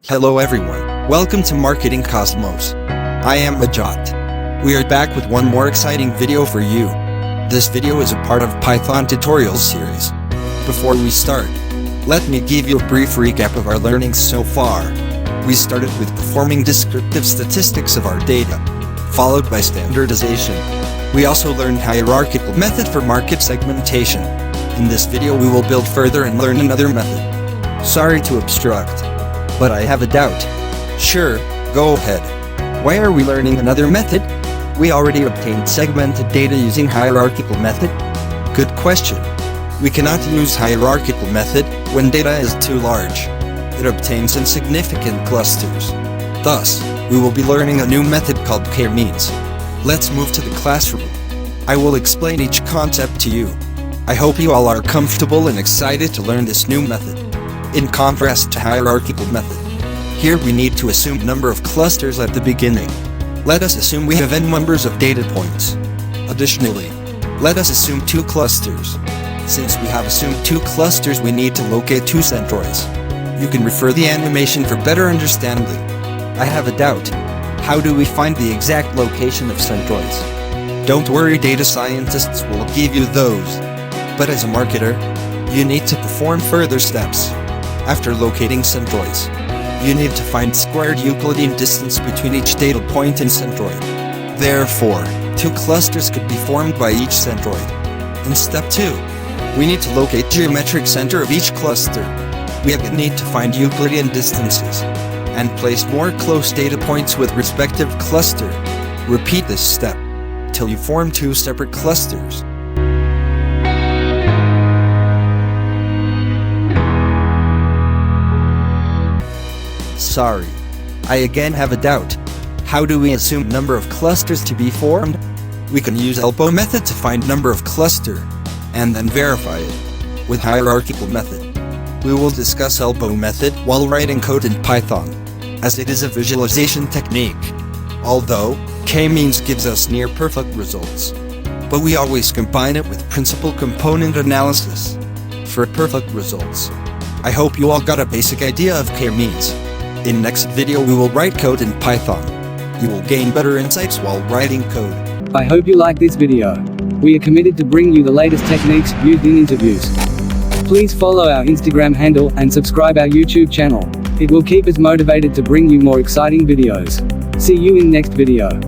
Hello everyone, welcome to Marketing Cosmos. I am Ajat. We are back with one more exciting video for you. This video is a part of Python tutorials series. Before we start, let me give you a brief recap of our learnings so far. We started with performing descriptive statistics of our data, followed by standardization. We also learned hierarchical method for market segmentation. In this video we will build further and learn another method. Sorry to obstruct, but I have a doubt. Sure, go ahead. Why are we learning another method? We already obtained segmented data using hierarchical method. Good question. We cannot use hierarchical method when data is too large. It obtains insignificant clusters. Thus, we will be learning a new method called Kmeans. Let's move to the classroom. I will explain each concept to you. I hope you all are comfortable and excited to learn this new method. In contrast to hierarchical method, here we need to assume number of clusters at the beginning. Let us assume we have n numbers of data points. Additionally, let us assume 2 clusters. Since we have assumed 2 clusters, we need to locate 2 centroids. You can refer the animation for better understanding. I have a doubt. How do we find the exact location of centroids? Don't worry, data scientists will give you those. But as a marketer, you need to perform further steps. After locating centroids, you need to find squared Euclidean distance between each data point and centroid. Therefore, 2 clusters could be formed by each centroid. In step 2, we need to locate geometric center of each cluster. We need to find Euclidean distances and place more close data points with respective cluster. Repeat this step till you form 2 separate clusters. Sorry, I again have a doubt. How do we assume number of clusters to be formed? We can use elbow method to find number of cluster, and then verify it with hierarchical method. We will discuss elbow method while writing code in Python, as it is a visualization technique. Although, Kmeans gives us near perfect results, but we always combine it with principal component analysis for perfect results. I hope you all got a basic idea of Kmeans. In next video we will write code in Python. You will gain better insights while writing code. I hope you like this video. We are committed to bring you the latest techniques used in interviews. Please follow our Instagram handle and subscribe our YouTube channel. It will keep us motivated to bring you more exciting videos. See you in next video.